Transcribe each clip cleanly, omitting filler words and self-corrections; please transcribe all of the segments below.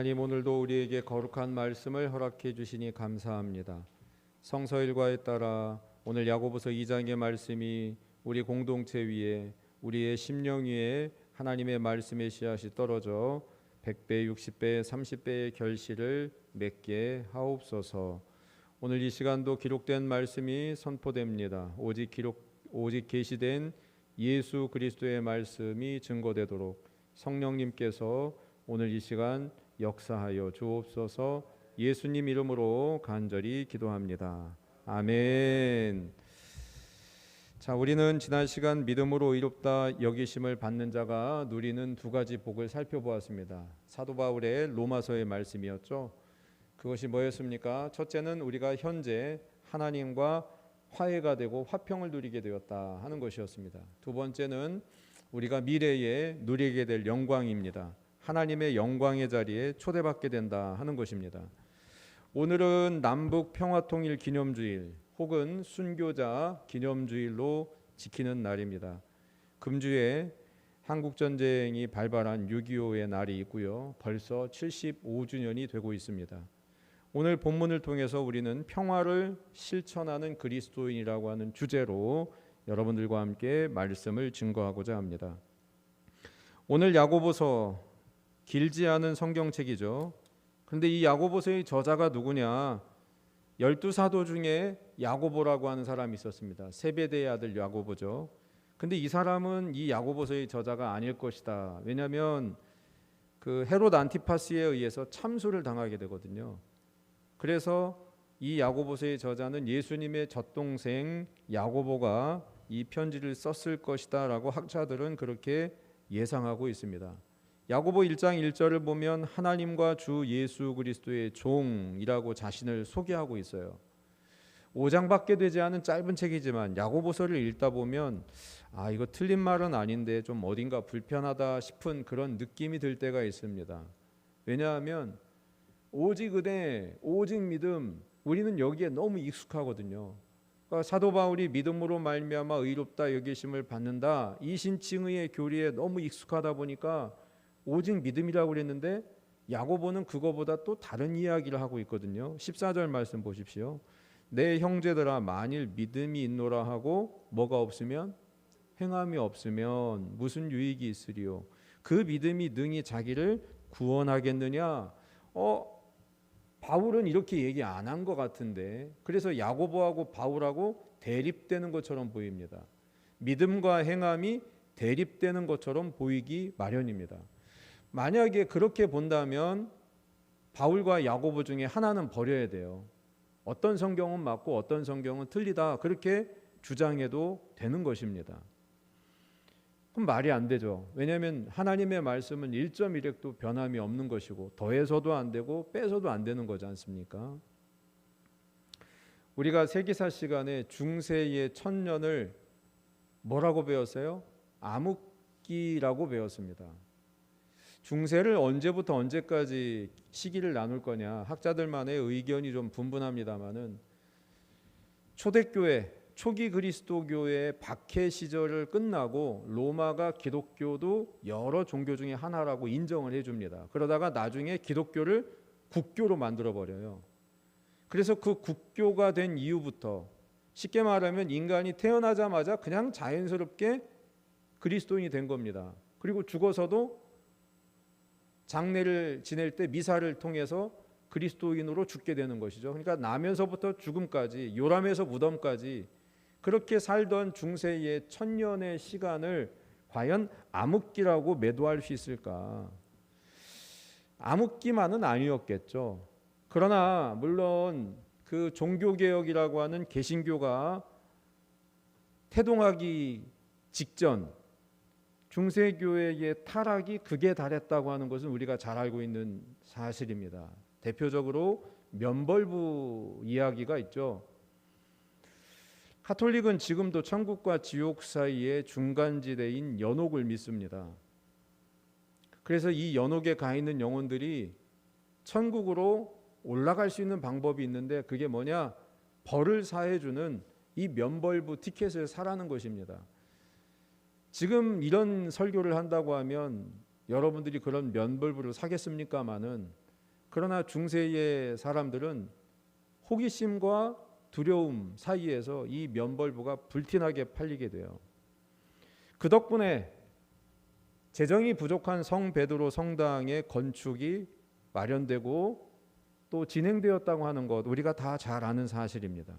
하나님, 오늘도 우리에게 거룩한 말씀을 허락해 주시니 감사합니다. 성서일과에 따라 오늘 야고보서 2장의 말씀이 우리 공동체 위에, 우리의 심령 위에 하나님의 말씀의 씨앗이 떨어져 100배, 60배, 30배의 결실을 맺게 하옵소서. 오늘 이 시간도 기록된 말씀이 선포됩니다. 오직 계시된 예수 그리스도의 말씀이 증거되도록 성령님께서 오늘 이 시간 역사하여 주옵소서. 예수님 이름으로 간절히 기도합니다. 아멘. 자, 우리는 지난 시간 믿음으로 의롭다 여기심을 받는 자가 누리는 두 가지 복을 살펴보았습니다. 사도 바울의 로마서의 말씀이었죠. 그것이 뭐였습니까? 첫째는 우리가 현재 하나님과 화해가 되고 화평을 누리게 되었다 하는 것이었습니다. 두 번째는 우리가 미래에 누리게 될 영광입니다. 하나님의 영광의 자리에 초대받게 된다 하는 것입니다. 오늘은 남북 평화통일 기념주일 혹은 순교자 기념주일로 지키는 날입니다. 금주에 한국전쟁이 발발한 6.25의 날이 있고요. 벌써 75주년이 되고 있습니다. 오늘 본문을 통해서 우리는 평화를 실천하는 그리스도인이라고 하는 주제로 여러분들과 함께 말씀을 증거하고자 합니다. 오늘 야고보서 길지 않은 성경책이죠. 그런데 이 야고보서의 저자가 누구냐? 12사도 중에 야고보라고 하는 사람이 있었습니다. 세베대의 아들 야고보죠. 근데 이 사람은 이 야고보서의 저자가 아닐 것이다. 왜냐하면 그 헤롯 안티파스에 의해서 참수를 당하게 되거든요. 그래서 이 야고보서의 저자는 예수님의 젖동생 야고보가 이 편지를 썼을 것이다 라고 학자들은 그렇게 예상하고 있습니다. 야고보 1장 1절을 보면 하나님과 주 예수 그리스도의 종이라고 자신을 소개하고 있어요. 5장밖에 되지 않은 짧은 책이지만 야고보서를 읽다 보면 이거 틀린 말은 아닌데 좀 어딘가 불편하다 싶은 그런 느낌이 들 때가 있습니다. 왜냐하면 오직 은혜, 오직 믿음, 우리는 여기에 너무 익숙하거든요. 그러니까 사도 바울이 믿음으로 말미암아 의롭다 여기심을 받는다, 이 신칭의 교리에 너무 익숙하다 보니까 오직 믿음이라고 그랬는데 야고보는 그거보다 또 다른 이야기를 하고 있거든요. 14절 말씀 보십시오. 내 형제들아, 만일 믿음이 있노라 하고 뭐가 없으면, 행함이 없으면 무슨 유익이 있으리요? 그 믿음이 능히 자기를 구원하겠느냐? 바울은 이렇게 얘기 안 한 것 같은데, 그래서 야고보하고 바울하고 대립되는 것처럼 보입니다. 믿음과 행함이 대립되는 것처럼 보이기 마련입니다. 만약에 그렇게 본다면 바울과 야고보 중에 하나는 버려야 돼요. 어떤 성경은 맞고 어떤 성경은 틀리다, 그렇게 주장해도 되는 것입니다. 그럼 말이 안 되죠. 왜냐하면 하나님의 말씀은 1.1획도 변함이 없는 것이고 더해서도 안 되고 빼서도 안 되는 거지 않습니까? 우리가 세기사 시간에 중세의 천년을 뭐라고 배웠어요? 암흑기라고 배웠습니다. 중세를 언제부터 언제까지 시기를 나눌 거냐, 학자들만의 의견이 좀 분분합니다만은 초대교회, 초기 그리스도교의 박해 시절을 끝나고 로마가 기독교도 여러 종교 중에 하나라고 인정을 해줍니다. 그러다가 나중에 기독교를 국교로 만들어버려요. 그래서 그 국교가 된 이후부터 쉽게 말하면 인간이 태어나자마자 그냥 자연스럽게 그리스도인이 된 겁니다. 그리고 죽어서도 장례를 지낼 때 미사를 통해서 그리스도인으로 죽게 되는 것이죠. 그러니까 나면서부터 죽음까지, 요람에서 무덤까지 그렇게 살던 중세의 천년의 시간을 과연 암흑기라고 매도할 수 있을까? 암흑기만은 아니었겠죠. 그러나 물론 그 종교개혁이라고 하는 개신교가 태동하기 직전 중세교회의 타락이 극에 달했다고 하는 것은 우리가 잘 알고 있는 사실입니다. 대표적으로 면벌부 이야기가 있죠. 가톨릭은 지금도 천국과 지옥 사이의 중간지대인 연옥을 믿습니다. 그래서 이 연옥에 가 있는 영혼들이 천국으로 올라갈 수 있는 방법이 있는데 그게 뭐냐? 벌을 사해주는 이 면벌부 티켓을 사라는 것입니다. 지금 이런 설교를 한다고 하면 여러분들이 그런 면벌부를 사겠습니까마는 그러나 중세의 사람들은 호기심과 두려움 사이에서 이 면벌부가 불티나게 팔리게 돼요. 그 덕분에 재정이 부족한 성 베드로 성당의 건축이 마련되고 또 진행되었다고 하는 것, 우리가 다 잘 아는 사실입니다.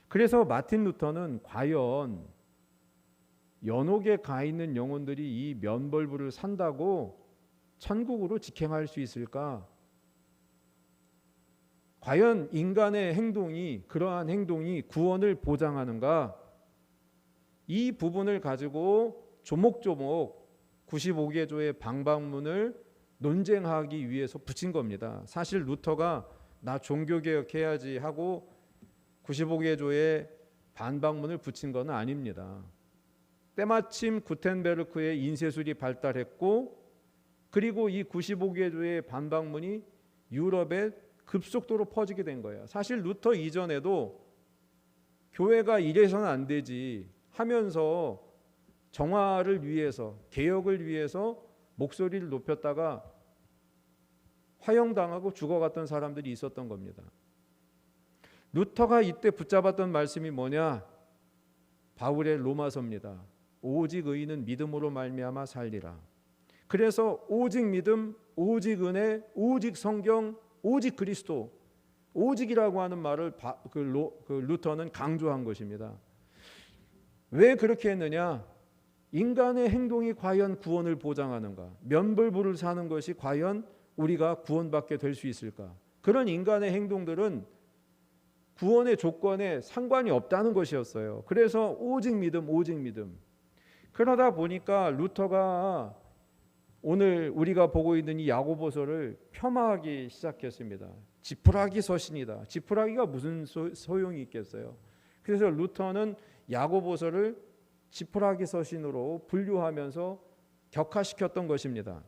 그래서 마틴 루터는 과연 연옥에 가 있는 영혼들이 이 면벌부를 산다고 천국으로 직행할 수 있을까? 과연 인간의 행동이, 그러한 행동이 구원을 보장하는가? 이 부분을 가지고 조목조목 95개조의 방방문을 논쟁하기 위해서 붙인 겁니다. 사실 루터가 나 종교개혁해야지 하고 95개조의 반박문을 붙인 건 아닙니다. 때마침 구텐베르크의 인쇄술이 발달했고, 그리고 이 95개조의 반박문이 유럽에 급속도로 퍼지게 된 거예요. 사실 루터 이전에도 교회가 이래서는 안 되지 하면서 정화를 위해서, 개혁을 위해서 목소리를 높였다가 화형당하고 죽어갔던 사람들이 있었던 겁니다. 루터가 이때 붙잡았던 말씀이 뭐냐? 바울의 로마서입니다. 오직 의인은 믿음으로 말미암아 살리라. 그래서 오직 믿음, 오직 은혜, 오직 성경, 오직 그리스도, 오직이라고 하는 말을 루터는 강조한 것입니다. 왜 그렇게 했느냐? 인간의 행동이 과연 구원을 보장하는가? 면벌부를 사는 것이 과연 우리가 구원받게 될 수 있을까? 그런 인간의 행동들은 구원의 조건에 상관이 없다는 것이었어요. 그래서 오직 믿음, 오직 믿음. 그러다 보니까 루터가 오늘 우리가 보고 있는 이 야고보서를 폄하하기 시작했습니다. 지푸라기 서신이다. 지푸라기가 무슨 소용이 있겠어요? 그래서 루터는 야고보서를 지푸라기 서신으로 분류하면서 격화시켰던 것입니다.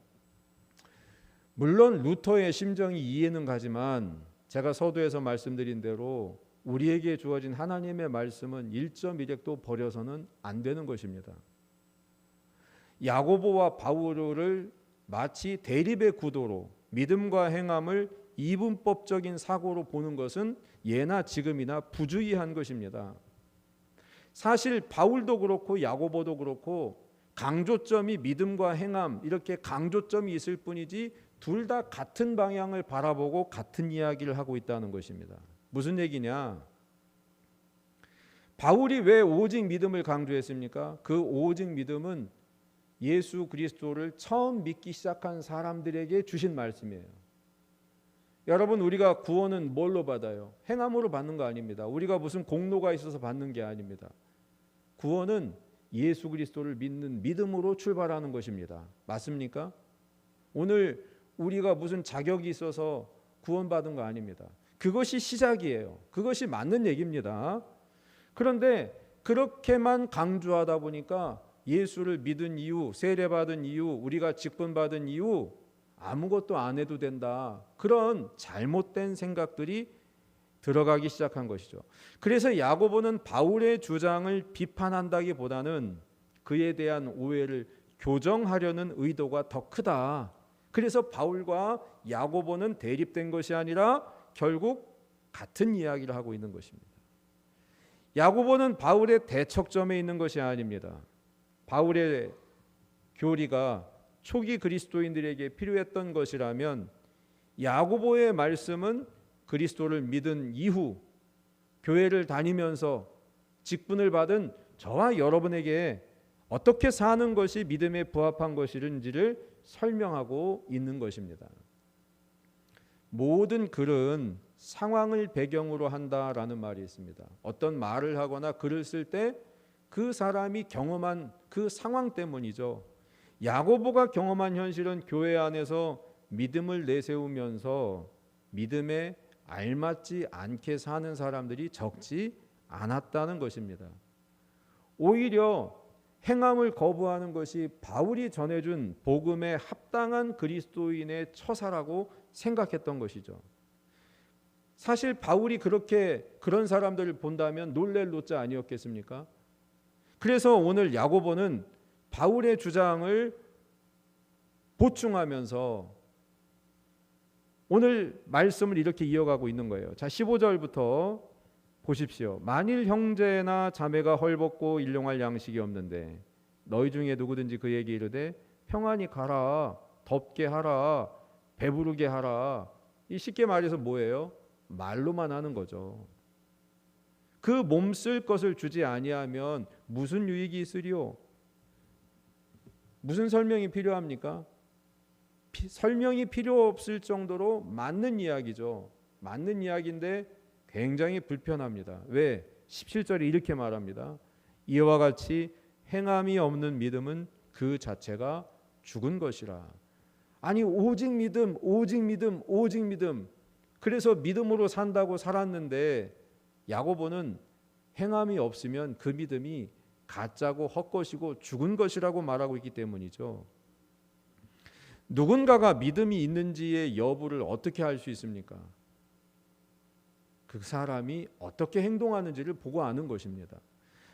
물론 루터의 심정이 이해는 가지만 제가 서두에서 말씀드린 대로 우리에게 주어진 하나님의 말씀은 1.1획도 버려서는 안 되는 것입니다. 야고보와 바울을 마치 대립의 구도로 믿음과 행함을 이분법적인 사고로 보는 것은 예나 지금이나 부주의한 것입니다. 사실 바울도 그렇고 야고보도 그렇고 강조점이 믿음과 행함, 이렇게 강조점이 있을 뿐이지 둘 다 같은 방향을 바라보고 같은 이야기를 하고 있다는 것입니다. 무슨 얘기냐? 바울이 왜 오직 믿음을 강조했습니까? 그 오직 믿음은 예수 그리스도를 처음 믿기 시작한 사람들에게 주신 말씀이에요. 여러분, 우리가 구원은 뭘로 받아요? 행함으로 받는 거 아닙니다. 우리가 무슨 공로가 있어서 받는 게 아닙니다. 구원은 예수 그리스도를 믿는 믿음으로 출발하는 것입니다. 맞습니까? 오늘 우리가 무슨 자격이 있어서 구원받은 거 아닙니다. 그것이 시작이에요. 그것이 맞는 얘기입니다. 그런데 그렇게만 강조하다 보니까 예수를 믿은 이유, 세례받은 이유, 우리가 직분받은 이유 아무것도 안 해도 된다. 그런 잘못된 생각들이 들어가기 시작한 것이죠. 그래서 야고보는 바울의 주장을 비판한다기보다는 그에 대한 오해를 교정하려는 의도가 더 크다. 그래서 바울과 야고보는 대립된 것이 아니라 결국 같은 이야기를 하고 있는 것입니다. 야고보는 바울의 대척점에 있는 것이 아닙니다. 바울의 교리가 초기 그리스도인들에게 필요했던 것이라면 야고보의 말씀은 그리스도를 믿은 이후 교회를 다니면서 직분을 받은 저와 여러분에게 어떻게 사는 것이 믿음에 부합한 것인지를 설명하고 있는 것입니다. 모든 글은 상황을 배경으로 한다라는 말이 있습니다. 어떤 말을 하거나 글을 쓸 때 그 사람이 경험한 그 상황 때문이죠. 야고보가 경험한 현실은 교회 안에서 믿음을 내세우면서 믿음에 알맞지 않게 사는 사람들이 적지 않았다는 것입니다. 오히려 행함을 거부하는 것이 바울이 전해준 복음에 합당한 그리스도인의 처사라고 생각했던 것이죠. 사실 바울이 그런 사람들을 본다면 놀랄 노자 아니었겠습니까? 그래서 오늘 야고보는 바울의 주장을 보충하면서 오늘 말씀을 이렇게 이어가고 있는 거예요. 자, 15절부터 보십시오. 만일 형제나 자매가 헐벗고 일용할 양식이 없는데 너희 중에 누구든지 그에게 이르되 평안히 가라, 덥게 하라, 배부르게 하라. 이 쉽게 말해서 뭐예요? 말로만 하는 거죠. 그 몸 쓸 것을 주지 아니하면 무슨 유익이 있으리요? 무슨 설명이 필요합니까? 설명이 필요 없을 정도로 맞는 이야기죠. 맞는 이야기인데 굉장히 불편합니다. 왜? 17절에 이렇게 말합니다. 이와 같이 행함이 없는 믿음은 그 자체가 죽은 것이라. 아니, 오직 믿음, 오직 믿음, 오직 믿음. 그래서 믿음으로 산다고 살았는데 야고보는 행함이 없으면 그 믿음이 가짜고 헛것이고 죽은 것이라고 말하고 있기 때문이죠. 누군가가 믿음이 있는지의 여부를 어떻게 알 수 있습니까? 그 사람이 어떻게 행동하는지를 보고 아는 것입니다.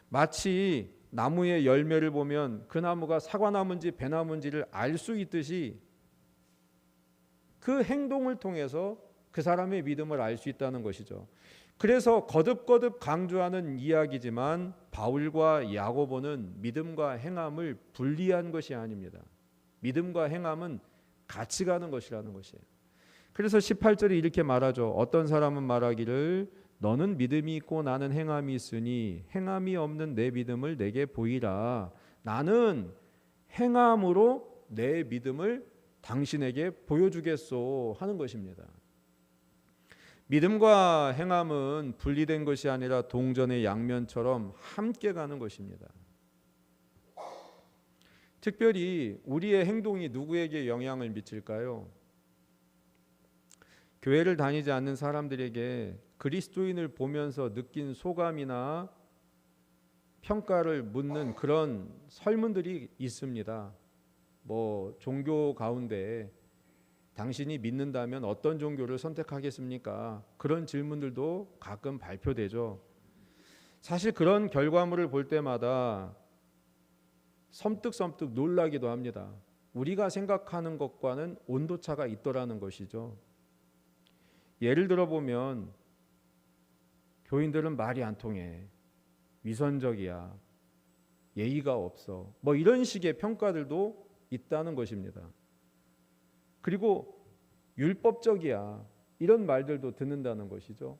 마치 나무의 열매를 보면 그 나무가 사과나무인지 배나무인지를 알 수 있듯이 그 행동을 통해서 그 사람의 믿음을 알 수 있다는 것이죠. 그래서 거듭거듭 강조하는 이야기지만 바울과 야고보는 믿음과 행함을 분리한 것이 아닙니다. 믿음과 행함은 같이 가는 것이라는 것이에요. 그래서 18절에 이렇게 말하죠. 어떤 사람은 말하기를 너는 믿음이 있고 나는 행함이 있으니 행함이 없는 내 믿음을 내게 보이라. 나는 행함으로 내 믿음을 당신에게 보여주겠소 하는 것입니다. 믿음과 행함은 분리된 것이 아니라 동전의 양면처럼 함께 가는 것입니다. 특별히 우리의 행동이 누구에게 영향을 미칠까요? 교회를 다니지 않는 사람들에게 그리스도인을 보면서 느낀 소감이나 평가를 묻는 그런 설문들이 있습니다. 종교 가운데 당신이 믿는다면 어떤 종교를 선택하겠습니까? 그런 질문들도 가끔 발표되죠. 사실 그런 결과물을 볼 때마다 섬뜩섬뜩 놀라기도 합니다. 우리가 생각하는 것과는 온도차가 있더라는 것이죠. 예를 들어보면 교인들은 말이 안 통해, 위선적이야, 예의가 없어, 이런 식의 평가들도 있다는 것입니다. 그리고 율법적이야, 이런 말들도 듣는다는 것이죠.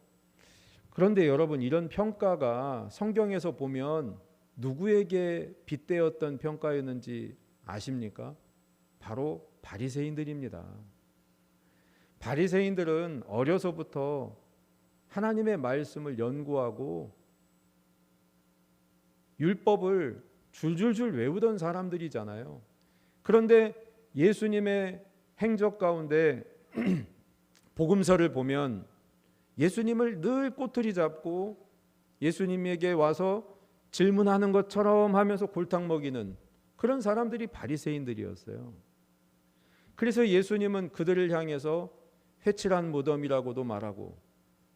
그런데 여러분, 이런 평가가 성경에서 보면 누구에게 빗대었던 평가였는지 아십니까? 바로 바리새인들입니다. 바리새인들은 어려서부터 하나님의 말씀을 연구하고 율법을 줄줄줄 외우던 사람들이잖아요. 그런데 예수님의 행적 가운데 복음서를 보면 예수님을 늘 꼬투리 잡고 예수님에게 와서 질문하는 것처럼 하면서 골탕 먹이는 그런 사람들이 바리새인들이었어요. 그래서 예수님은 그들을 향해서 회칠한 무덤이라고도 말하고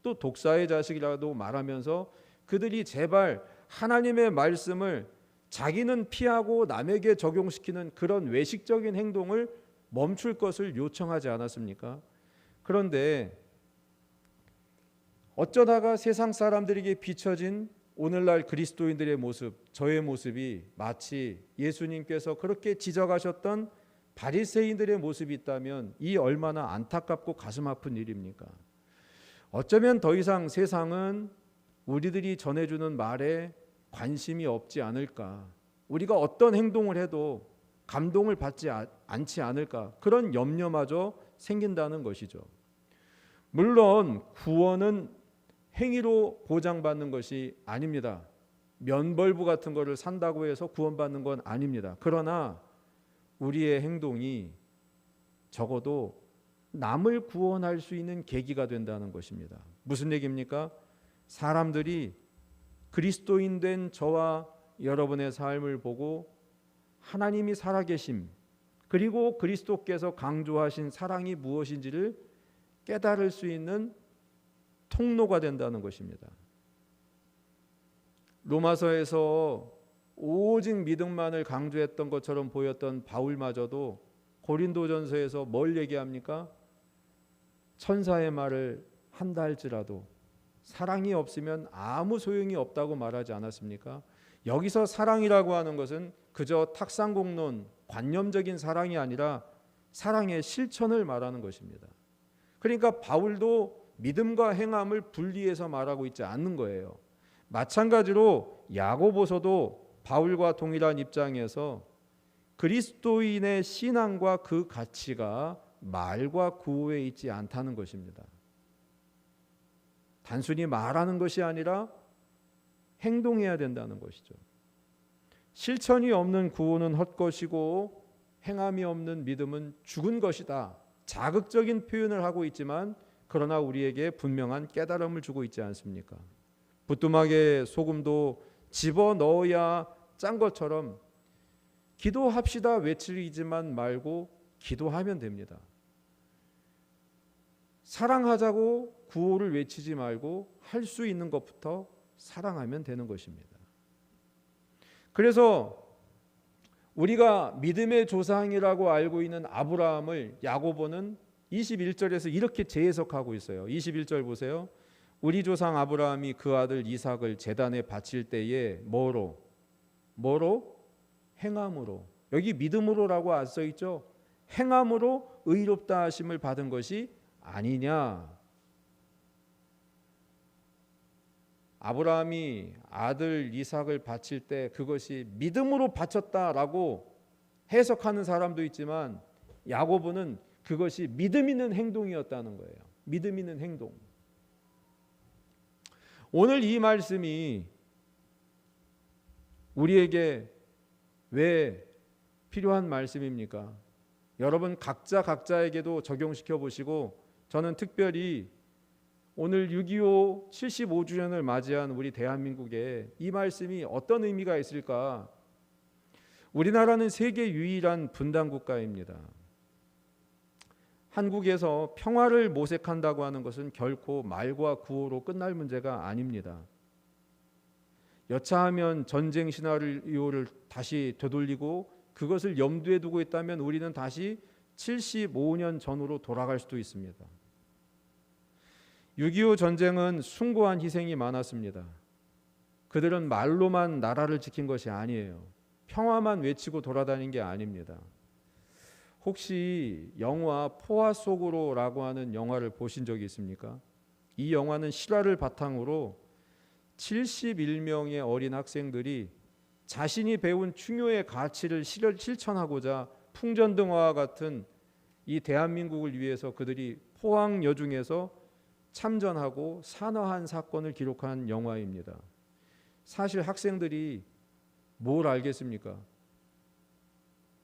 또 독사의 자식이라고도 말하면서 그들이 제발 하나님의 말씀을 자기는 피하고 남에게 적용시키는 그런 외식적인 행동을 멈출 것을 요청하지 않았습니까? 그런데 어쩌다가 세상 사람들에게 비춰진 오늘날 그리스도인들의 모습, 저의 모습이 마치 예수님께서 그렇게 지적하셨던 바리새인들의 모습이 있다면 이 얼마나 안타깝고 가슴 아픈 일입니까? 어쩌면 더 이상 세상은 우리들이 전해주는 말에 관심이 없지 않을까, 우리가 어떤 행동을 해도 감동을 받지 않지 않을까, 그런 염려마저 생긴다는 것이죠. 물론 구원은 행위로 보장받는 것이 아닙니다. 면벌부 같은 거를 산다고 해서 구원받는 건 아닙니다. 그러나 우리의 행동이 적어도 남을 구원할 수 있는 계기가 된다는 것입니다. 무슨 얘기입니까? 사람들이 그리스도인 된 저와 여러분의 삶을 보고 하나님이 살아계심, 그리고 그리스도께서 강조하신 사랑이 무엇인지를 깨달을 수 있는 통로가 된다는 것입니다. 로마서에서 오직 믿음만을 강조했던 것처럼 보였던 바울마저도 고린도전서에서 뭘 얘기합니까? 천사의 말을 한다 할지라도 사랑이 없으면 아무 소용이 없다고 말하지 않았습니까? 여기서 사랑이라고 하는 것은 그저 탁상공론, 관념적인 사랑이 아니라 사랑의 실천을 말하는 것입니다. 그러니까 바울도 믿음과 행함을 분리해서 말하고 있지 않는 거예요. 마찬가지로 야고보서도 바울과 동일한 입장에서 그리스도인의 신앙과 그 가치가 말과 구호에 있지 않다는 것입니다. 단순히 말하는 것이 아니라 행동해야 된다는 것이죠. 실천이 없는 구호는 헛것이고 행함이 없는 믿음은 죽은 것이다. 자극적인 표현을 하고 있지만 그러나 우리에게 분명한 깨달음을 주고 있지 않습니까? 부뚜막에 소금도 집어넣어야 짠 것처럼 기도합시다 외치지만 말고 기도하면 됩니다. 사랑하자고 구호를 외치지 말고 할 수 있는 것부터 사랑하면 되는 것입니다. 그래서 우리가 믿음의 조상이라고 알고 있는 아브라함을 야고보는 21절에서 이렇게 재해석하고 있어요. 21절 보세요. 우리 조상 아브라함이 그 아들 이삭을 제단에 바칠 때에 뭐로? 행함으로. 여기 믿음으로라고 안 써 있죠. 행함으로 의롭다 하심을 받은 것이 아니냐. 아브라함이 아들 이삭을 바칠 때 그것이 믿음으로 바쳤다라고 해석하는 사람도 있지만 야고보는 그것이 믿음 있는 행동이었다는 거예요. 믿음 있는 행동. 오늘 이 말씀이 우리에게 왜 필요한 말씀입니까? 여러분 각자에게도 적용시켜 보시고 저는 특별히 오늘 6.25 75주년을 맞이한 우리 대한민국에 이 말씀이 어떤 의미가 있을까? 우리나라는 세계 유일한 분단 국가입니다. 한국에서 평화를 모색한다고 하는 것은 결코 말과 구호로 끝날 문제가 아닙니다. 여차하면 전쟁 시나리오를 다시 되돌리고 그것을 염두에 두고 있다면 우리는 다시 75년 전으로 돌아갈 수도 있습니다. 6.25 전쟁은 숭고한 희생이 많았습니다. 그들은 말로만 나라를 지킨 것이 아니에요. 평화만 외치고 돌아다닌 게 아닙니다. 혹시 영화 포화 속으로라고 하는 영화를 보신 적이 있습니까? 이 영화는 실화를 바탕으로 71명의 어린 학생들이 자신이 배운 충효의 가치를 실천하고자 풍전등화와 같은 이 대한민국을 위해서 그들이 포항 여중에서 참전하고 산화한 사건을 기록한 영화입니다. 사실 학생들이 뭘 알겠습니까?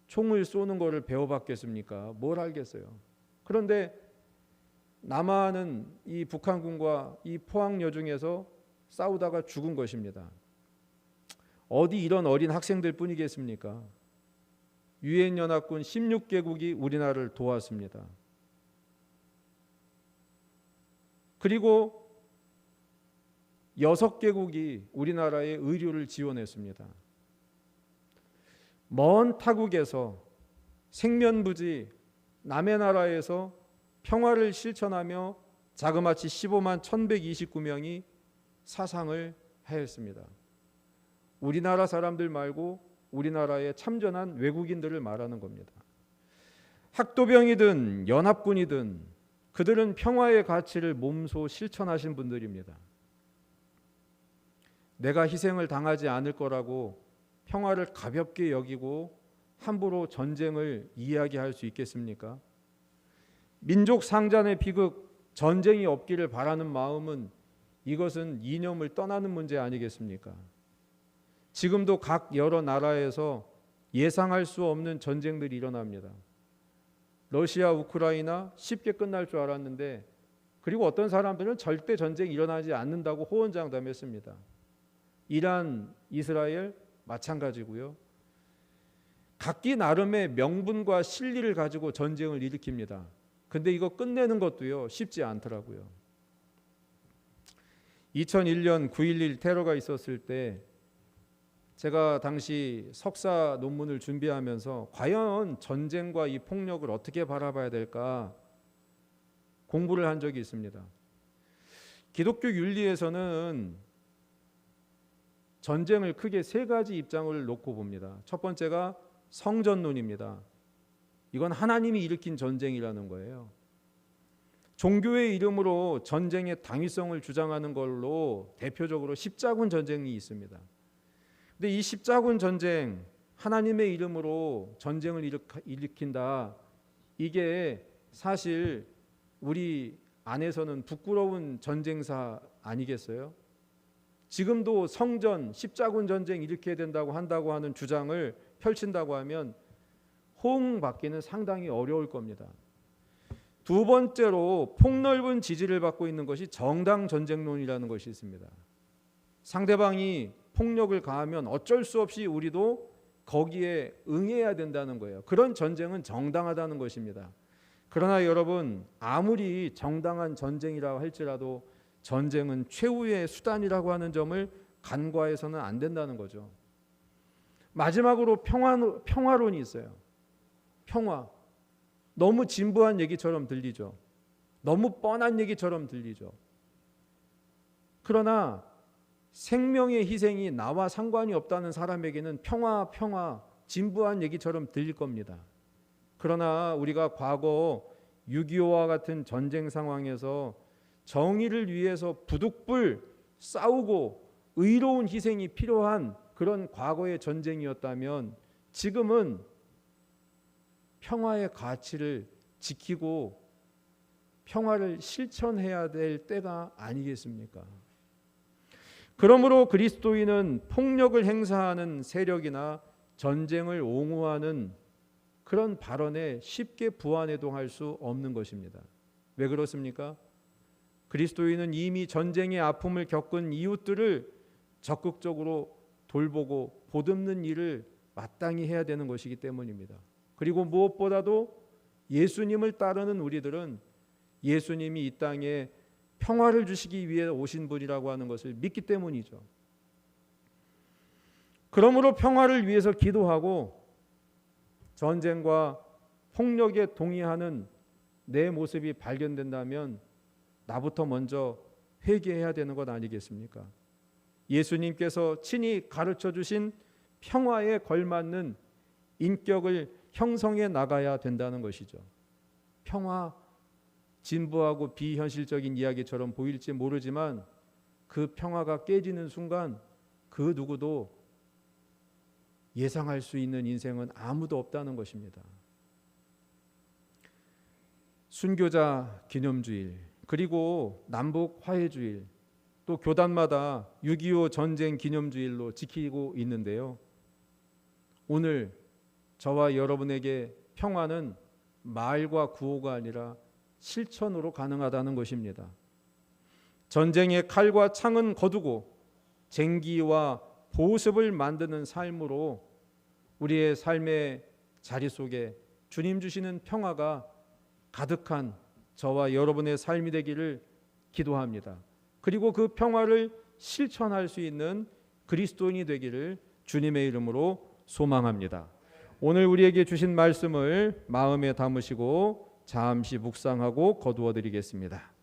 총을 쏘는 것을 배워봤겠습니까? 뭘 알겠어요? 그런데 남한은 이 북한군과 이 포항 여중에서 싸우다가 죽은 것입니다. 어디 이런 어린 학생들 뿐이겠습니까? 유엔 연합군 16개국이 우리나라를 도왔습니다. 그리고 6개국이 우리나라의 의료를 지원했습니다. 먼 타국에서 생면부지 남의 나라에서 평화를 실천하며 자그마치 15만 1129명이 사상을 하였습니다. 우리나라 사람들 말고 우리나라에 참전한 외국인들을 말하는 겁니다. 학도병이든 연합군이든 그들은 평화의 가치를 몸소 실천하신 분들입니다. 내가 희생을 당하지 않을 거라고 평화를 가볍게 여기고 함부로 전쟁을 이야기할 수 있겠습니까? 민족 상잔의 비극, 전쟁이 없기를 바라는 마음은 이것은 이념을 떠나는 문제 아니겠습니까? 지금도 각 여러 나라에서 예상할 수 없는 전쟁들이 일어납니다. 러시아, 우크라이나 쉽게 끝날 줄 알았는데 그리고 어떤 사람들은 절대 전쟁이 일어나지 않는다고 호언장담했습니다. 이란, 이스라엘 마찬가지고요. 각기 나름의 명분과 실리를 가지고 전쟁을 일으킵니다. 근데 이거 끝내는 것도요 쉽지 않더라고요. 2001년 9.11 테러가 있었을 때 제가 당시 석사 논문을 준비하면서 과연 전쟁과 이 폭력을 어떻게 바라봐야 될까 공부를 한 적이 있습니다. 기독교 윤리에서는 전쟁을 크게 세 가지 입장을 놓고 봅니다. 첫 번째가 성전론입니다. 이건 하나님이 일으킨 전쟁이라는 거예요. 종교의 이름으로 전쟁의 당위성을 주장하는 걸로 대표적으로 십자군 전쟁이 있습니다. 근데 이 십자군 전쟁, 하나님의 이름으로 전쟁을 일으킨다. 이게 사실 우리 안에서는 부끄러운 전쟁사 아니겠어요? 지금도 성전, 십자군 전쟁 일으켜야 한다고 하는 주장을 펼친다고 하면 호응받기는 상당히 어려울 겁니다. 두 번째로 폭넓은 지지를 받고 있는 것이 정당 전쟁론이라는 것이 있습니다. 상대방이 폭력을 가하면 어쩔 수 없이 우리도 거기에 응해야 된다는 거예요. 그런 전쟁은 정당하다는 것입니다. 그러나 여러분, 아무리 정당한 전쟁이라고 할지라도 전쟁은 최후의 수단이라고 하는 점을 간과해서는 안 된다는 거죠. 마지막으로 평화론이 있어요. 평화. 너무 진부한 얘기처럼 들리죠. 너무 뻔한 얘기처럼 들리죠. 그러나 생명의 희생이 나와 상관이 없다는 사람에게는 평화, 진부한 얘기처럼 들릴 겁니다. 그러나 우리가 과거 6.25와 같은 전쟁 상황에서 정의를 위해서 부득불 싸우고 의로운 희생이 필요한 그런 과거의 전쟁이었다면 지금은 평화의 가치를 지키고 평화를 실천해야 될 때가 아니겠습니까? 그러므로 그리스도인은 폭력을 행사하는 세력이나 전쟁을 옹호하는 그런 발언에 쉽게 부안해동할 수 없는 것입니다. 왜 그렇습니까? 그리스도인은 이미 전쟁의 아픔을 겪은 이웃들을 적극적으로 돌보고 보듬는 일을 마땅히 해야 되는 것이기 때문입니다. 그리고 무엇보다도 예수님을 따르는 우리들은 예수님이 이 땅에 평화를 주시기 위해 오신 분이라고 하는 것을 믿기 때문이죠. 그러므로 평화를 위해서 기도하고 전쟁과 폭력에 동의하는 내 모습이 발견된다면 나부터 먼저 회개해야 되는 것 아니겠습니까? 예수님께서 친히 가르쳐 주신 평화에 걸맞는 인격을 형성해 나가야 된다는 것이죠. 평화, 진부하고 비현실적인 이야기처럼 보일지 모르지만 그 평화가 깨지는 순간 그 누구도 예상할 수 있는 인생은 아무도 없다는 것입니다. 순교자 기념주일, 그리고 남북 화해주일, 또 교단마다 6.25 전쟁 기념주일로 지키고 있는데요. 오늘 저와 여러분에게 평화는 말과 구호가 아니라 실천으로 가능하다는 것입니다. 전쟁의 칼과 창은 거두고 쟁기와 보습을 만드는 삶으로 우리의 삶의 자리 속에 주님 주시는 평화가 가득한 저와 여러분의 삶이 되기를 기도합니다. 그리고 그 평화를 실천할 수 있는 그리스도인이 되기를 주님의 이름으로 소망합니다. 오늘 우리에게 주신 말씀을 마음에 담으시고 잠시 묵상하고 거두어 드리겠습니다.